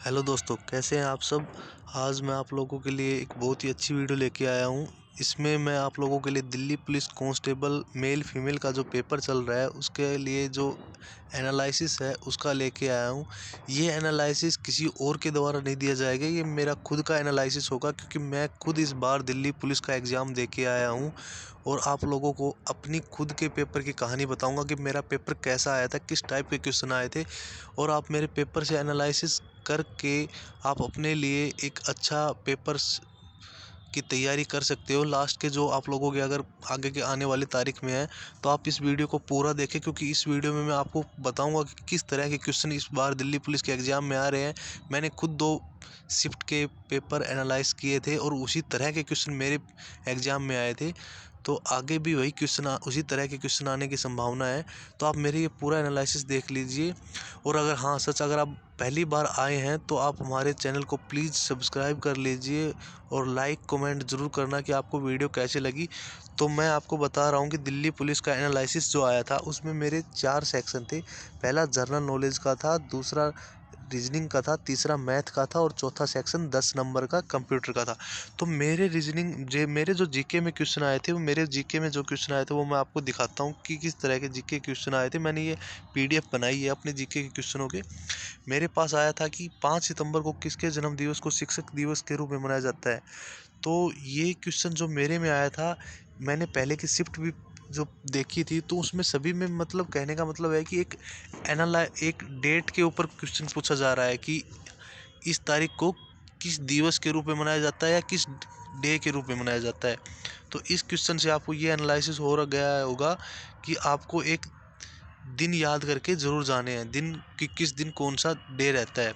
Hello दोस्तों, कैसे हैं आप सब। आज मैं आप लोगों के लिए एक बहुत ही अच्छी वीडियो लेके आया हूँ। इसमें मैं आप लोगों के लिए Delhi police constable male female का जो पेपर चल रहा है उसके लिए जो एनालिसिस है उसका लेके आया हूँ। ये एनालिसिस किसी और के द्वारा नहीं दिया जाएगा, ये मेरा खुद का एनालिसिस होगा, क्योंकि मैं खुद इस बार दिल्ली पुलिस का एग्ज़ाम दे के आया हूँ और आप लोगों को अपनी खुद के पेपर की कहानी बताऊंगा कि मेरा पेपर कैसा आया था, किस टाइप के क्वेश्चन आए थे। और आप मेरे पेपर से एनालिसिस करके आप अपने लिए एक अच्छा पेपर की तैयारी कर सकते हो। लास्ट के जो आप लोगों के अगर आगे के आने वाली तारीख में है तो आप इस वीडियो को पूरा देखें, क्योंकि इस वीडियो में मैं आपको बताऊंगा कि किस तरह के क्वेश्चन इस बार दिल्ली पुलिस के एग्ज़ाम में आ रहे हैं। मैंने खुद 2 शिफ्ट के पेपर एनालाइज किए थे और उसी तरह के क्वेश्चन मेरे एग्ज़ाम में आए थे। तो आगे भी वही क्वेश्चन उसी तरह के क्वेश्चन आने की संभावना है। तो आप मेरे ये पूरा एनालिसिस देख लीजिए। और अगर हाँ सच, अगर आप पहली बार आए हैं तो आप हमारे चैनल को प्लीज़ सब्सक्राइब कर लीजिए और लाइक कमेंट ज़रूर करना कि आपको वीडियो कैसे लगी। तो मैं आपको बता रहा हूँ कि दिल्ली पुलिस का एनालिसिस जो आया था उसमें मेरे 4 सेक्शन थे। पहला जनरल नॉलेज का था, दूसरा रीजनिंग का था, तीसरा मैथ का था और चौथा सेक्शन 10 नंबर का कंप्यूटर का था। तो मेरे जो जीके में क्वेश्चन आए थे, वो मेरे जीके में जो क्वेश्चन आए थे वो मैं आपको दिखाता हूँ कि किस तरह के जीके क्वेश्चन आए थे। मैंने ये पीडीएफ बनाई है अपने जीके के क्वेश्चनों के। मेरे पास आया था कि 5 सितंबर को किसके जन्म दिवस को शिक्षक दिवस के रूप में मनाया जाता है। तो ये क्वेश्चन जो मेरे में आया था, मैंने पहले की शिफ्ट भी जो देखी थी तो उसमें सभी में, मतलब कहने का मतलब है कि एक डेट के ऊपर क्वेश्चन पूछा जा रहा है कि इस तारीख को किस दिवस के रूप में मनाया जाता है या किस डे के रूप में मनाया जाता है। तो इस क्वेश्चन से आपको ये एनालिसिस हो गया होगा कि आपको एक दिन याद करके ज़रूर जाने हैं, दिन कि किस दिन कौन सा डे रहता है।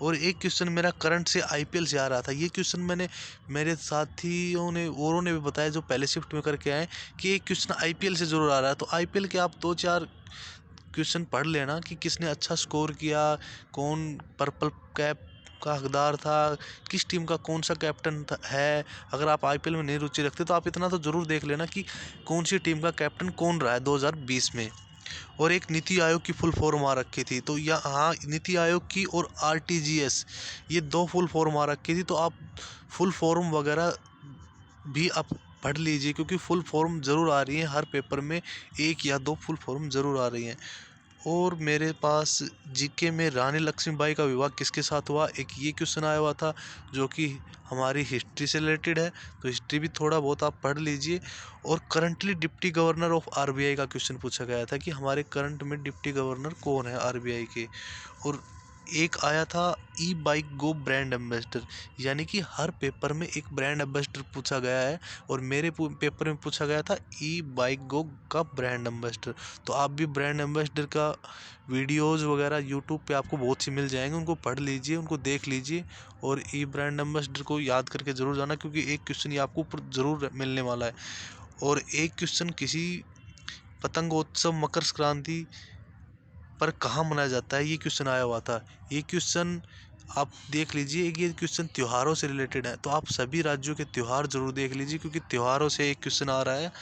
और एक क्वेश्चन मेरा करंट से आईपीएल से आ रहा था। ये क्वेश्चन मैंने मेरे साथियों ने औरों ने भी बताया जो पहले शिफ्ट में करके आए कि एक क्वेश्चन आईपीएल से ज़रूर आ रहा है। तो आईपीएल के आप 2-4 क्वेश्चन पढ़ लेना कि किसने अच्छा स्कोर किया, कौन पर्पल कैप का हकदार था, किस टीम का कौन सा कैप्टन है। अगर आप आईपीएल में नहीं रुचि रखते तो आप इतना तो ज़रूर देख लेना कि कौन सी टीम का कैप्टन कौन रहा है 2020 में। और एक नीति आयोग की फुल फॉर्म आ रखी थी, तो यहाँ नीति आयोग की और आरटीजीएस, ये 2 फुल फॉर्म आ रखी थी। तो आप फुल फॉर्म वगैरह भी आप पढ़ लीजिए, क्योंकि फुल फॉर्म ज़रूर आ रही है हर पेपर में, 1 या 2 फुल फॉर्म ज़रूर आ रही हैं। और मेरे पास जीके में रानी लक्ष्मीबाई का विवाह किसके साथ हुआ, एक ये क्वेश्चन आया हुआ था जो कि हमारी हिस्ट्री से रिलेटेड है। तो हिस्ट्री भी थोड़ा बहुत आप पढ़ लीजिए। और currently deputy governor of RBI का क्वेश्चन पूछा गया था कि हमारे करंट में डिप्टी गवर्नर कौन है आरबीआई के। और एक आया था ई बाइक गो ब्रांड एम्बेसडर, यानी कि हर पेपर में एक ब्रांड एम्बेसडर पूछा गया है। और मेरे पेपर में पूछा गया था ई बाइक गो का ब्रांड एम्बेसडर। तो आप भी ब्रांड एम्बेसडर का वीडियोज़ वगैरह यूट्यूब पे आपको बहुत सी मिल जाएंगे, उनको पढ़ लीजिए, उनको देख लीजिए और ई ब्रांड एम्बेसडर को याद करके ज़रूर जाना, क्योंकि एक क्वेश्चन ये आपको ज़रूर मिलने वाला है। और एक क्वेश्चन किसी पतंगोत्सव मकर संक्रांति पर कहाँ मनाया जाता है, ये क्वेश्चन आया हुआ था। ये क्वेश्चन आप देख लीजिए, ये क्वेश्चन त्योहारों से रिलेटेड है। तो आप सभी राज्यों के त्यौहार जरूर देख लीजिए, क्योंकि त्योहारों से एक क्वेश्चन आ रहा है।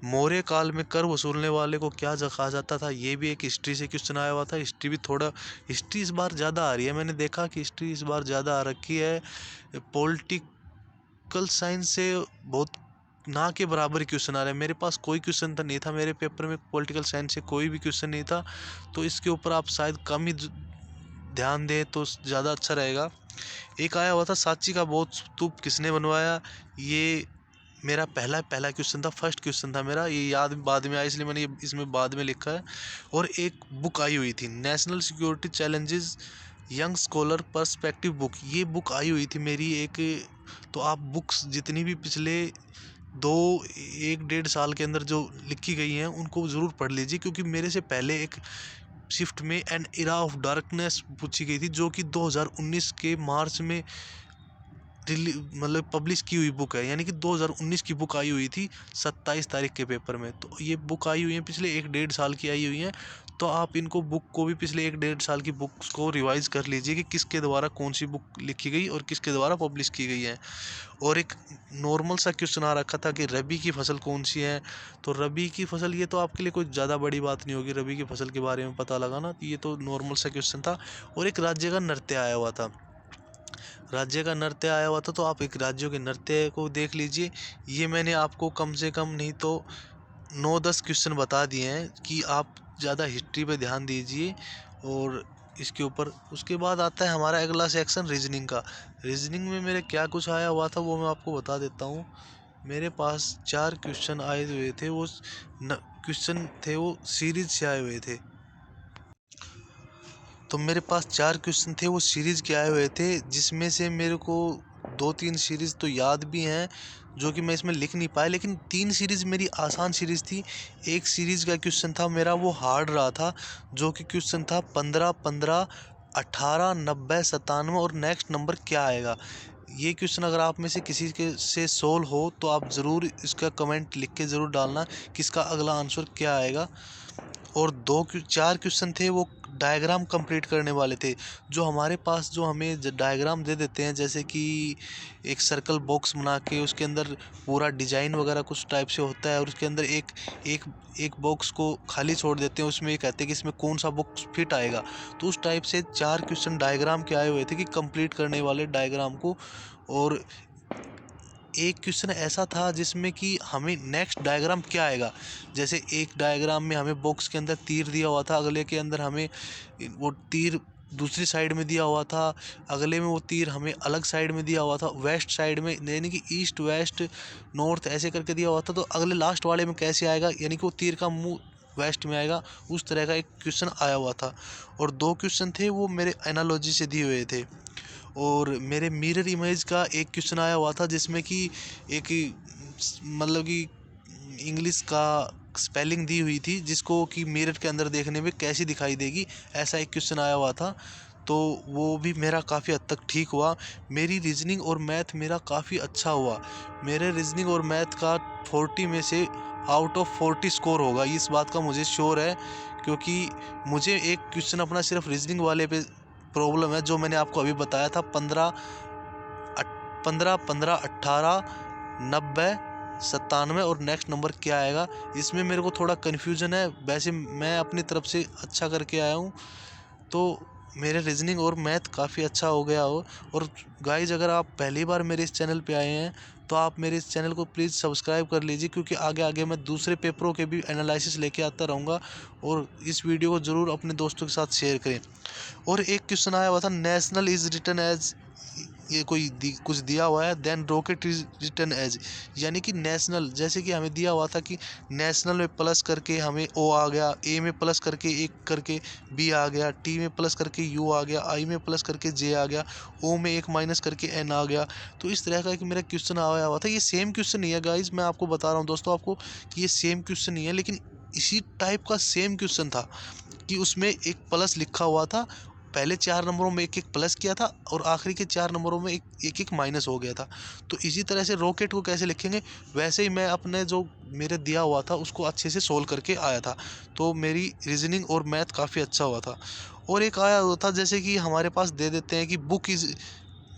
मौर्य काल में कर वसूलने वाले को क्या कहा जाता था, ये भी एक हिस्ट्री से क्वेश्चन आया हुआ था। हिस्ट्री भी थोड़ा, हिस्ट्री इस बार ज़्यादा आ रही है, मैंने देखा कि हिस्ट्री इस बार ज़्यादा आ रखी है। पॉलिटिकल साइंस से बहुत ना के बराबर क्वेश्चन आ रहे हैं। मेरे पास कोई क्वेश्चन तो नहीं था, मेरे पेपर में पॉलिटिकल साइंस से कोई भी क्वेश्चन नहीं था। तो इसके ऊपर आप शायद कम ही ध्यान दें तो ज़्यादा अच्छा रहेगा। एक आया हुआ था सांची का बौद्ध स्तूप किसने बनवाया, ये मेरा पहला पहला क्वेश्चन था, फर्स्ट क्वेश्चन था मेरा। ये याद बाद में आया, इसलिए मैंने ये इसमें बाद में लिखा है। और एक बुक आई हुई थी national security challenges young scholar perspective book, ये बुक आई हुई थी मेरी एक। तो आप बुक्स जितनी भी पिछले 1-1.5 साल के अंदर जो लिखी गई हैं उनको ज़रूर पढ़ लीजिए, क्योंकि मेरे से पहले एक शिफ्ट में एन इरा ऑफ डार्कनेस पूछी गई थी, जो कि 2019 के मार्च में मतलब पब्लिश की हुई बुक है, यानी कि 2019 की बुक आई हुई थी 27 तारीख के पेपर में। तो ये बुक आई हुई है पिछले 1-1.5 साल की आई हुई हैं। तो आप इनको बुक को भी पिछले 1-1.5 साल की बुक्स को रिवाइज कर लीजिए कि किसके द्वारा कौन सी बुक लिखी गई और किसके द्वारा पब्लिश की गई है। और एक नॉर्मल सा क्वेश्चन आ रखा था कि रबी की फसल कौन सी है। तो रबी की फसल, ये तो आपके लिए कोई ज़्यादा बड़ी बात नहीं होगी रबी की फसल के बारे में पता लगाना, ये तो नॉर्मल सा क्वेश्चन था। और एक राज्य का नृत्य आया हुआ था, राज्य का नृत्य आया हुआ था, तो आप एक राज्यों के नृत्य को देख लीजिए। ये मैंने आपको कम से कम नहीं तो 9-10 क्वेश्चन बता दिए हैं कि आप ज़्यादा हिस्ट्री पे ध्यान दीजिए। और इसके ऊपर उसके बाद आता है हमारा अगला सेक्शन रीजनिंग का। रीजनिंग में मेरे क्या कुछ आया हुआ था वो मैं आपको बता देता हूँ। मेरे पास 4 क्वेश्चन आए हुए थे, वो क्वेश्चन थे वो सीरीज से आए हुए थे। तो मेरे पास 4 क्वेश्चन थे वो सीरीज़ के आए हुए थे, जिसमें से मेरे को 2-3 सीरीज़ तो याद भी हैं जो कि मैं इसमें लिख नहीं पाया, लेकिन 3 सीरीज़ मेरी आसान सीरीज़ थी। एक सीरीज़ का क्वेश्चन था मेरा वो हार्ड रहा था, जो कि क्वेश्चन था 15, 15, 18, 90, 97 और नेक्स्ट नंबर क्या आएगा। ये क्वेश्चन अगर आप में से किसी के से सोल्व हो तो आप ज़रूर इसका कमेंट लिख के ज़रूर डालना कि इसका अगला आंसर क्या आएगा। और 4 क्वेश्चन थे वो डायग्राम कंप्लीट करने वाले थे। जो हमारे पास जो हमें डायग्राम दे देते हैं, जैसे कि एक सर्कल बॉक्स बना के उसके अंदर पूरा डिजाइन वगैरह कुछ टाइप से होता है, और उसके अंदर एक एक एक बॉक्स को खाली छोड़ देते हैं, उसमें ये कहते हैं कि इसमें कौन सा बॉक्स फिट आएगा। तो उस टाइप से 4 क्वेश्चन डायग्राम के आए हुए थे कि कंप्लीट करने वाले डायग्राम को। और एक क्वेश्चन ऐसा था जिसमें कि हमें नेक्स्ट डायग्राम क्या आएगा। जैसे एक डायग्राम में हमें बॉक्स के अंदर तीर दिया हुआ था, अगले के अंदर हमें वो तीर दूसरी साइड में दिया हुआ था, अगले में वो तीर हमें अलग साइड में दिया हुआ था, वेस्ट साइड में, यानी कि ईस्ट वेस्ट नॉर्थ ऐसे करके दिया हुआ था। तो अगले लास्ट वाले में कैसे आएगा, यानी कि वो तीर का मुंह वेस्ट में आएगा, उस तरह का एक क्वेश्चन आया हुआ था। और 2 क्वेश्चन थे वो मेरे एनालॉजी से दिए हुए थे। और मेरे मिरर इमेज का एक क्वेश्चन आया हुआ था, जिसमें कि एक मतलब कि इंग्लिश का स्पेलिंग दी हुई थी, जिसको कि मिरर के अंदर देखने में कैसी दिखाई देगी, ऐसा एक क्वेश्चन आया हुआ था। तो वो भी मेरा काफ़ी हद तक ठीक हुआ। मेरी रीजनिंग और मैथ मेरा काफ़ी अच्छा हुआ। मेरे रीजनिंग और मैथ का 40 में से आउट ऑफ 40 स्कोर होगा, इस बात का मुझे श्योर है। क्योंकि मुझे एक क्वेश्चन अपना सिर्फ रीजनिंग वाले पे प्रॉब्लम है, जो मैंने आपको अभी बताया था, 15, 15, 18, 90, 97 और नेक्स्ट नंबर क्या आएगा। इसमें मेरे को थोड़ा कन्फ्यूजन है, वैसे मैं अपनी तरफ से अच्छा करके आया हूँ। तो मेरे रीजनिंग और मैथ काफ़ी अच्छा हो गया हो। और गाइज, अगर आप पहली बार मेरे इस चैनल पे आए हैं तो आप मेरे इस चैनल को प्लीज़ सब्सक्राइब कर लीजिए, क्योंकि आगे आगे मैं दूसरे पेपरों के भी एनालिसिस लेके आता रहूँगा। और इस वीडियो को ज़रूर अपने दोस्तों के साथ शेयर करें। और एक क्वेश्चन आया हुआ था, नेशनल इज रिटन एज, ये कोई कुछ दिया हुआ है, then rocket is written as, यानी कि नेशनल, जैसे कि हमें दिया हुआ था कि नेशनल में प्लस करके हमें ओ आ गया, ए में प्लस करके एक करके बी आ गया, टी में प्लस करके यू आ गया, आई में प्लस करके जे आ गया, ओ में एक माइनस करके एन आ गया। तो इस तरह का एक मेरा क्वेश्चन आया हुआ था। ये सेम क्वेश्चन नहीं है गाइज, मैं आपको बता रहा हूँ दोस्तों आपको कि ये सेम क्वेश्चन नहीं है, लेकिन इसी टाइप का सेम क्वेश्चन था कि उसमें एक प्लस लिखा हुआ था। पहले 4 नंबरों में एक एक प्लस किया था और आखिरी के 4 नंबरों में एक एक माइनस हो गया था। तो इसी तरह से रॉकेट को कैसे लिखेंगे, वैसे ही मैं अपने जो मेरे दिया हुआ था उसको अच्छे से सोल्व करके आया था। तो मेरी रीजनिंग और मैथ काफ़ी अच्छा हुआ था। और एक आया हुआ था, जैसे कि हमारे पास दे देते हैं कि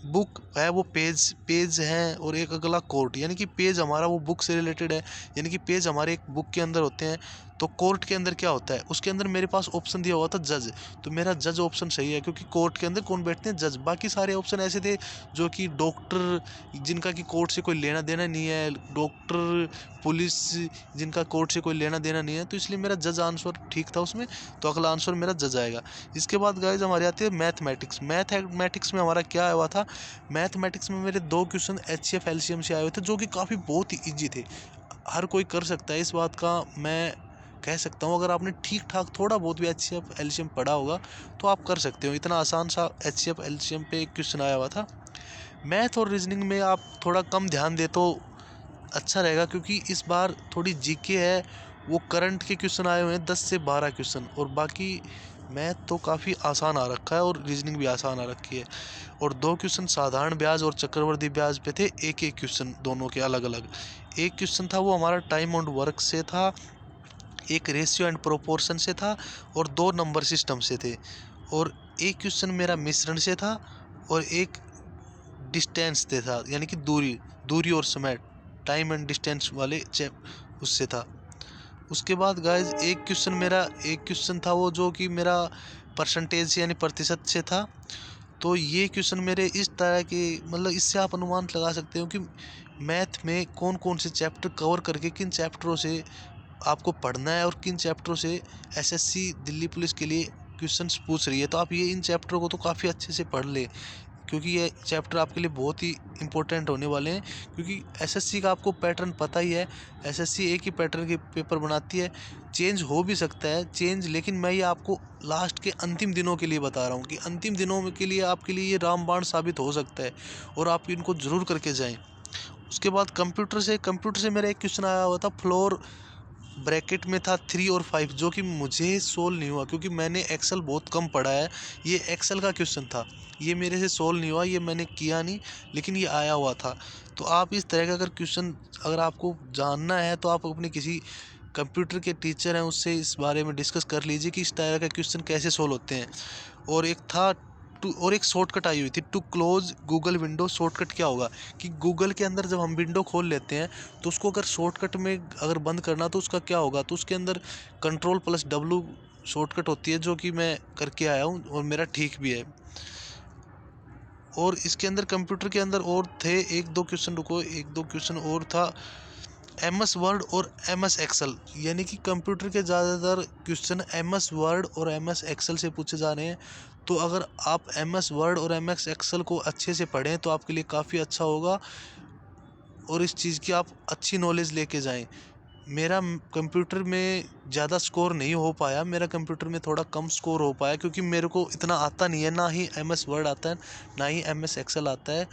बुक है वो पेज पेज है, और एक अगला कोर्ट, यानी कि पेज हमारा वो बुक से रिलेटेड है, यानी कि पेज हमारे एक बुक के अंदर होते हैं। तो कोर्ट के अंदर क्या होता है, उसके अंदर मेरे पास ऑप्शन दिया हुआ था जज। तो मेरा जज ऑप्शन सही है, क्योंकि कोर्ट के अंदर कौन बैठते हैं, जज। बाकी सारे ऑप्शन ऐसे थे जो कि डॉक्टर, जिनका कि कोर्ट से कोई लेना देना नहीं है, डॉक्टर, पुलिस, जिनका कोर्ट से कोई लेना देना नहीं है। तो इसलिए मेरा जज आंसर ठीक था उसमें, तो अगला आंसर मेरा जज आएगा। इसके बाद गाइज हमारे आती है मैथमेटिक्स। मैथमेटिक्स में हमारा क्या आया हुआ था, मैथमेटिक्स में मेरे 2 क्वेश्चन एचसीएफ एलसीएम से आए हुए थे, जो कि काफ़ी बहुत ही ईजी थे, हर कोई कर सकता है। इस बात का मैं कह सकता हूँ, अगर आपने ठीक ठाक थोड़ा बहुत भी एचसीएफ एलसीएम पढ़ा होगा तो आप कर सकते हो। इतना आसान सा एचसीएफ एलसीएम पे एक क्वेश्चन आया हुआ था। मैथ और रीजनिंग में आप थोड़ा कम ध्यान दे तो अच्छा रहेगा, क्योंकि इस बार थोड़ी जीके है, वो करंट के क्वेश्चन आए हुए हैं 10 से 12 क्वेश्चन, और बाकी मैथ तो काफ़ी आसान आ रखा है और रीजनिंग भी आसान आ रखी है। और 2 क्वेश्चन साधारण ब्याज और चक्रवर्ती ब्याज पे थे, एक एक क्वेश्चन दोनों के अलग अलग। एक क्वेश्चन था वो हमारा टाइम एंड वर्क से था, एक रेशियो एंड प्रोपोर्शन से था, और 2 नंबर सिस्टम से थे। और एक क्वेश्चन मेरा मिश्रण से था, और एक डिस्टेंस से था, यानी कि दूरी दूरी और समय, टाइम एंड डिस्टेंस वाले उससे था। उसके बाद गाइज एक क्वेश्चन था वो जो कि मेरा परसेंटेज से यानी प्रतिशत से था। तो ये क्वेश्चन मेरे इस तरह के, मतलब इससे आप अनुमान लगा सकते हो कि मैथ में कौन कौन से चैप्टर कवर करके किन चैप्टरों से आपको पढ़ना है और किन चैप्टरों से एसएससी दिल्ली पुलिस के लिए क्वेश्चंस पूछ रही है। तो आप ये इन चैप्टरों को तो काफ़ी अच्छे से पढ़ ले, क्योंकि ये चैप्टर आपके लिए बहुत ही इंपॉर्टेंट होने वाले हैं। क्योंकि एसएससी का आपको पैटर्न पता ही है, एसएससी एक ही पैटर्न के पेपर बनाती है, चेंज हो भी सकता है चेंज, लेकिन मैं ये आपको लास्ट के अंतिम दिनों के लिए बता रहा हूँ कि अंतिम दिनों के लिए आपके लिए ये रामबाण साबित हो सकता है, और आप इनको ज़रूर करके जाएँ। उसके बाद कंप्यूटर से मेरा एक क्वेश्चन आया हुआ था, फ्लोर ब्रैकेट में था 3 और 5, जो कि मुझे सोल्व नहीं हुआ क्योंकि मैंने एक्सेल बहुत कम पढ़ा है। ये एक्सेल का क्वेश्चन था, ये मेरे से सोल्व नहीं हुआ, ये मैंने किया नहीं, लेकिन ये आया हुआ था। तो आप इस तरह का अगर क्वेश्चन अगर आपको जानना है तो आप अपने किसी कंप्यूटर के टीचर हैं उससे इस बारे में डिस्कस कर लीजिए कि इस तरह का क्वेश्चन कैसे सोल्व होते हैं। और एक था और एक शॉर्टकट आई हुई थी, to close Google window. Shortcut क्या होगा कि गूगल के अंदर जब हम विंडो खोल लेते हैं तो उसको अगर शॉर्टकट में अगर बंद करना तो उसका क्या होगा, तो उसके अंदर Ctrl+W शॉर्टकट होती है, जो कि मैं करके आया हूँ और मेरा ठीक भी है। और इसके अंदर कंप्यूटर के अंदर और थे एक दो क्वेश्चन और था, MS वर्ड और MS एक्सेल, यानी कि कंप्यूटर के ज़्यादातर क्वेश्चन MS वर्ड और MS एक्सेल से पूछे जा रहे हैं। तो अगर आप MS वर्ड और MS एक्सेल को अच्छे से पढ़ें तो आपके लिए काफ़ी अच्छा होगा, और इस चीज़ की आप अच्छी नॉलेज लेके जाएं। मेरा कंप्यूटर में ज़्यादा स्कोर नहीं हो पाया, मेरा कंप्यूटर में थोड़ा कम स्कोर हो पाया क्योंकि मेरे को इतना आता नहीं है, ना ही MS वर्ड आता है, ना ही MS एक्सेल आता है।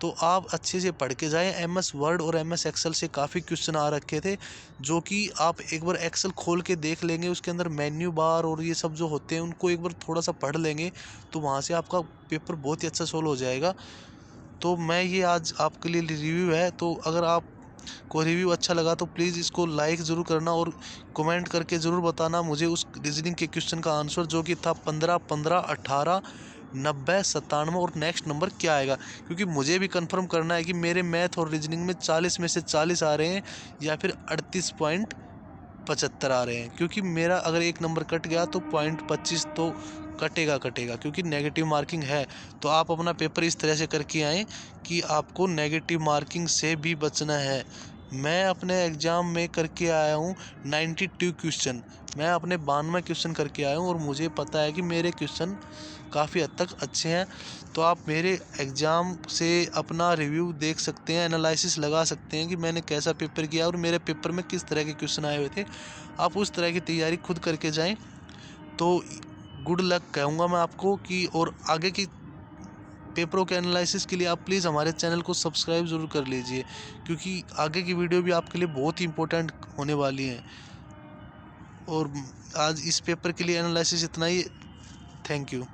तो आप अच्छे से पढ़ के जाएं। MS वर्ड और MS एक्सेल से काफ़ी क्वेश्चन आ रखे थे, जो कि आप एक बार एक्सेल खोल के देख लेंगे, उसके अंदर मेन्यू बार और ये सब जो होते हैं उनको एक बार थोड़ा सा पढ़ लेंगे तो वहाँ से आपका पेपर बहुत ही अच्छा सोल्व हो जाएगा। तो मैं ये आज आपके लिए रिव्यू है, तो अगर आप को रिव्यू अच्छा लगा तो प्लीज़ इसको लाइक ज़रूर करना और कमेंट करके ज़रूर बताना मुझे उस रीजनिंग के क्वेश्चन का आंसर, जो कि था 15, 15, 18, 90, 97 और नेक्स्ट नंबर क्या आएगा। क्योंकि मुझे भी कंफर्म करना है कि मेरे मैथ और रीजनिंग में 40 में से 40 आ रहे हैं या फिर 38.75 आ रहे हैं। क्योंकि मेरा अगर एक नंबर कट गया तो 0.25 तो कटेगा क्योंकि नेगेटिव मार्किंग है। तो आप अपना पेपर इस तरह से करके आएँ कि आपको नेगेटिव मार्किंग से भी बचना है। मैं अपने एग्ज़ाम में करके आया हूँ 92 क्वेश्चन, मैं अपने 92 क्वेश्चन करके आया हूँ, और मुझे पता है कि मेरे क्वेश्चन काफ़ी हद तक अच्छे हैं। तो आप मेरे एग्ज़ाम से अपना रिव्यू देख सकते हैं, एनालिसिस लगा सकते हैं कि मैंने कैसा पेपर किया और मेरे पेपर में किस तरह के क्वेश्चन आए हुए थे। आप उस तरह की तैयारी खुद करके जाएं। तो गुड लक कहूँगा मैं आपको कि, और आगे की पेपरों के एनालिसिस के लिए आप प्लीज़ हमारे चैनल को सब्सक्राइब ज़रूर कर लीजिए, क्योंकि आगे की वीडियो भी आपके लिए बहुत ही इंपॉर्टेंट होने वाली हैं। और आज इस पेपर के लिए एनालिसिस इतना ही। Thank you.